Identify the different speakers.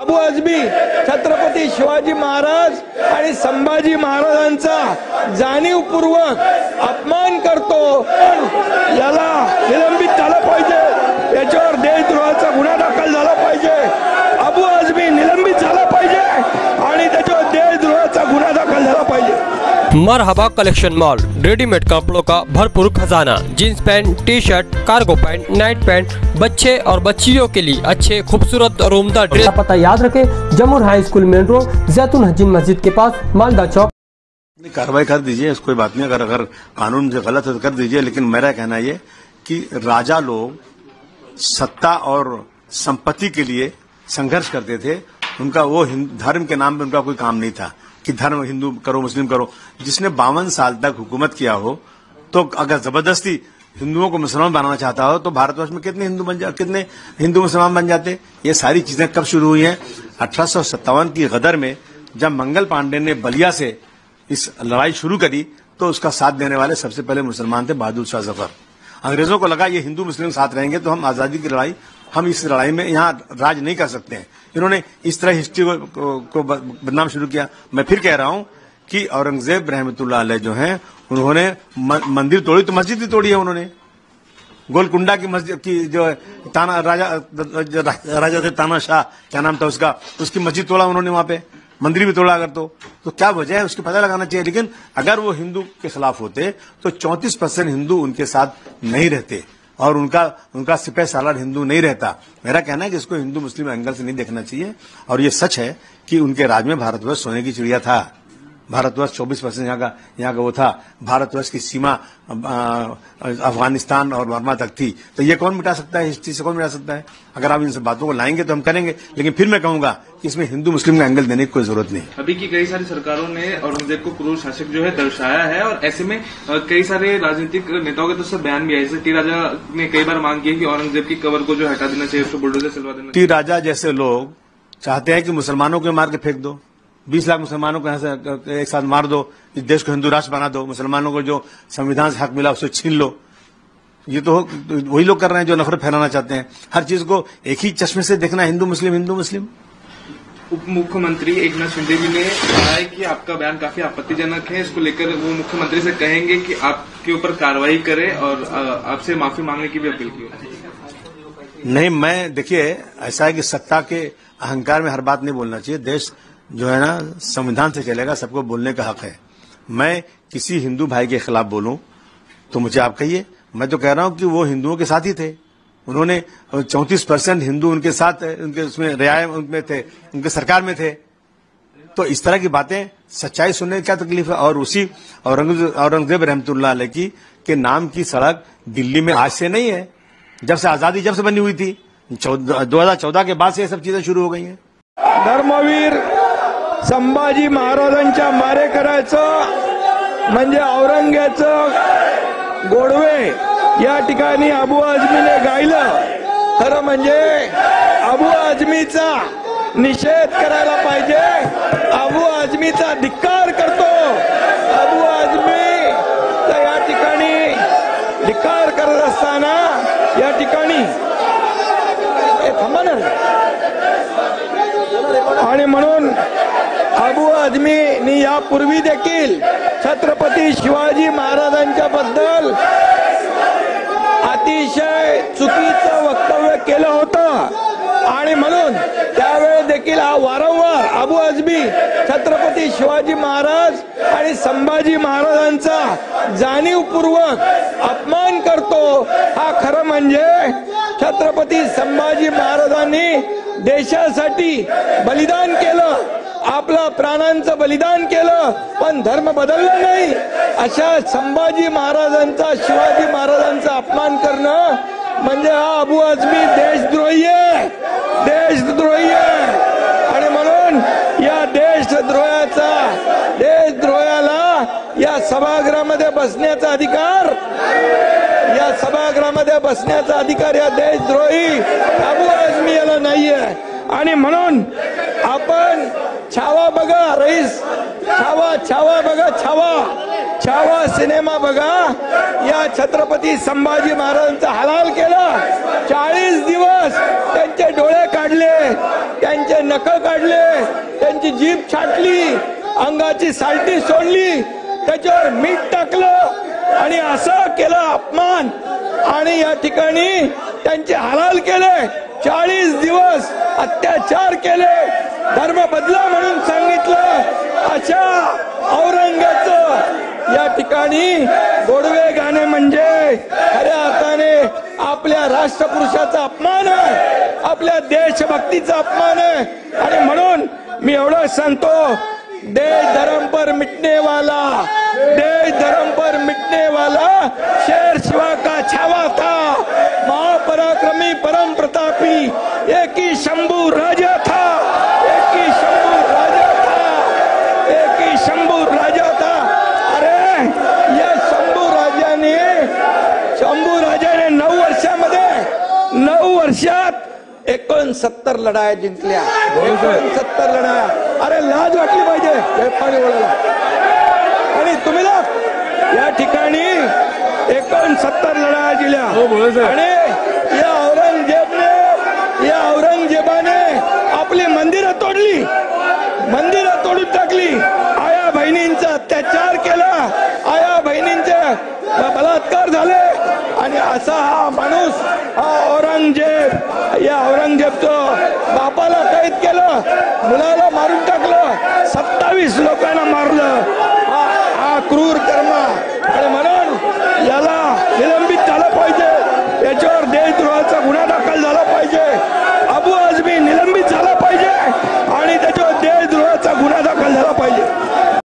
Speaker 1: अबू आझमी छत्रपती शिवाजी महाराज आणि संभाजी महाराजांचा जाणीवपूर्वक अपमान करतो, याला निलंबित झालं पाहिजे, याच्यावर देशद्रोहाचा गुन्हा दाखल झाला पाहिजे, अबू आझमी निलंबित झाला पाहिजे आणि त्याच्यावर देशद्रोहाचा गुन्हा दाखल झाला पाहिजे।
Speaker 2: मरहबा कलेक्शन मॉल, रेडीमेड कपड़ों का भरपूर खजाना, jeans pant, T shirt, cargo pant, Knight pant, बच्चे और बच्चियों के लिए अच्छे खूबसूरत और उम्दा ड्रेस। पता याद रखें, जमुर हाई स्कूल मेन रोड, जैतून हजीन मस्जिद के पास, मालदा चौक।
Speaker 3: कार्रवाई कर दीजिए, कोई बात नहीं, अगर कानून से गलत है तो कर दीजिए, लेकिन मेरा कहना ये कि राजा लोग सत्ता और संपत्ति के लिए संघर्ष करते थे, उनका वो धर्म के नाम पे उनका कोई काम नहीं था कि धर्म हिंदू करो मुस्लिम करो। जिसने 52 साल तक हुकूमत किया हो, तो अगर जबरदस्ती हिंदुओं को मुसलमान बनाना चाहता हो तो भारतवर्ष में कितने हिंदू मुसलमान बन जाते। ये सारी चीजें कब शुरू हुई हैं? 1857 की गदर में, जब मंगल पांडे ने बलिया से इस लड़ाई शुरू करी तो उसका साथ देने वाले सबसे पहले मुसलमान थे, बहादुर शाह जफर। अंग्रेजों को लगा ये हिंदू मुस्लिम साथ रहेंगे तो हम आजादी की लड़ाई, हम इस लड़ाई में यहाँ राज नहीं कर सकते हैं। इन्होंने इस तरह हिस्ट्री को बदनाम शुरू किया। मैं फिर कह रहा हूं कि औरंगजेब रहमतुल्लाह अलैह जो हैं, उन्होंने मंदिर तोड़ी तो मस्जिद भी तोड़ी है उन्होंने। गोलकुंडा की मस्जिद की जो ताना राजा थे तानाशाह, क्या नाम था उसका, उसकी मस्जिद तोड़ा उन्होंने, वहां पे मंदिर भी तोड़ा। अगर तो क्या वजह है उसकी पता लगाना चाहिए। लेकिन अगर वो हिंदू के खिलाफ होते तो 34% हिंदू उनके साथ नहीं रहते और उनका सिपह सालार हिंदू नहीं रहता। मेरा कहना है कि इसको हिंदू मुस्लिम एंगल से नहीं देखना चाहिए। और ये सच है कि उनके राज में भारतवर्ष सोने की चिड़िया था। भारतवर्ष 24% यहाँ का वो था। भारतवर्ष की सीमा अफगानिस्तान और बर्मा तक थी। तो ये कौन मिटा सकता है? हिस्ट्री से कौन मिटा सकता है? अगर आप इन सब बातों को लाएंगे तो हम करेंगे, लेकिन फिर मैं कहूंगा कि इसमें हिंदू मुस्लिम का एंगल देने की कोई जरूरत नहीं।
Speaker 4: अभी की कई सारी सरकारों ने औरंगजेब को क्रूर शासक जो है दर्शाया है, और ऐसे में कई सारे राजनीतिक नेताओं के तो बयान भी आए। जैसे टी राजा ने कई बार मांग की कि औरंगजेब की कबर को जो हटा देना चाहिए, उसको बुलडोजर चलवा देना।
Speaker 3: टी राजा जैसे लोग चाहते हैं कि मुसलमानों को मार के फेंक दो, 20 लाख मुसलमानों को एक साथ मार दो, इस देश को हिंदू राष्ट्र बना दो, मुसलमानों को जो संविधान से हक मिला उसे छीन लो। ये तो वही लोग कर रहे हैं जो नफरत फैलाना चाहते हैं। हर चीज को एक ही चश्मे से देखना, हिंदू मुस्लिम हिंदू मुस्लिम।
Speaker 4: उप मुख्यमंत्री एकनाथ शिंदे जी ने कहा है कि आपका बयान काफी आपत्तिजनक है। इसको लेकर वो मुख्यमंत्री से कहेंगे कि आपके ऊपर कार्रवाई करे और आपसे माफी मांगने की भी अपील की।
Speaker 3: नहीं, मैं देखिए, ऐसा है कि सत्ता के अहंकार में हर बात नहीं बोलना चाहिए। देश जो है ना संविधान से चलेगा, सबको बोलने का हक है। मैं किसी हिंदू भाई के खिलाफ बोलूं तो मुझे आप कहिए। मैं तो कह रहा हूं कि वो हिंदुओं के साथ ही थे। उन्होंने 34% हिंदू उनके साथ, उनके उसमें रियाय उनमें थे, उनके सरकार में थे। तो इस तरह की बातें, सच्चाई सुनने की क्या तकलीफ है? और उसी औरंगजेब रहमतुल्लाह अलैह की के नाम की सड़क दिल्ली में आज से नहीं है, जब से आजादी जब से बनी हुई थी, 2014 के बाद से ये सब चीजें शुरू हो गई हैं।
Speaker 1: धर्मवीर संभाजी महाराजांच्या मारेकऱ्याचं म्हणजे औरंगजेबाचं गोडवे या ठिकाणी अबू आझमीने गायलं। खरं म्हणजे अबू आझमीचा निषेध करायला पाहिजे, अबू आझमीचा धिक्कार करतो। अबू आझमी तर या ठिकाणी धिक्कार करत असताना या ठिकाणी आणि म्हणून अबू आझमीनी यापूर्वी देखील छत्रपती शिवाजी महाराजांच्या बद्दल अतिशय चुकीचं वक्तव्य केलं होतं आणि म्हणून त्यावेळेस देखील हा वारंवार अबू आझमी छत्रपती शिवाजी महाराज आणि संभाजी महाराजांचा जाणीवपूर्वक अपमान करतो। हा खरं म्हणजे छत्रपती संभाजी महाराजांनी देशासाठी बलिदान केलं, आपला प्राणांचं बलिदान केलं, पण धर्म बदलला नाही। अशा संभाजी महाराजांचा, शिवाजी महाराजांचा अपमान करणं म्हणजे हा अबू आझमी देशद्रोही आहे, देशद्रोही आहे। आणि म्हणून या देशद्रोहाला या सभागृहामध्ये बसण्याचा अधिकार, या सभागृहामध्ये बसण्याचा अधिकार या देशद्रोही अबू आझमी याला नाहीये। आणि म्हणून आपण छावा बघा रईस, छावा बघा, छावा छावा सिनेमा बघा. या छत्रपती संभाजी महाराजांचा हलाल केला. 40 दिवस त्यांचे डोळे काढले, त्यांचे नख काढले, त्यांची जीभ छाटली, अंगाची सालटी सोडली, त्याच्यावर मीठ टाकलं आणि असं केलं अपमान. आणि या ठिकाणी त्यांचे हलाल केले. 40 दिवस अत्याचार केले, धर्म बदला म्हणून सांगितलं. अशा औरंगाचं या ठिकाणी गोडवे गाणे म्हणजे खऱ्या अर्थाने आपल्या राष्ट्रपुरुषाचा अपमान आहे, आपल्या देशभक्तीचा अपमान आहे. आणि म्हणून मी एवढं सांगतो, देश धर्म पर मिटने वाला, देश धर्म पर मिटने वाला शेर शिवा का छावा था. महापराक्रमी परम प्रतापी एक ही शंभू राजा था, एक ही शंभू राजा था, एक ही शंभू राजा था. अरे या शंभू राजाने 9 वर्षामध्ये 9 वर्षात 69 लढाया जिंकल्या. 69 लढाया. अरे लाज वाटली पाहिजे पाणी ओळायला. आणि तुम्ही या ठिकाणी 69 लढाया दिल्या. आणि या औरंगजेबाने आपली मंदिरं तोडली, मंदिरं तोडून टाकली, आया बहिणींचा अत्याचार केला, आया बहिणींचे बलात्कार झाले. आणि असा हा माणूस, हा औरंगजेब, या औरंगजेबचं बापाला कैद केलं, मुलाला मारून टाकलं, 27 लोकांना मारलं. हा क्रूर कर्म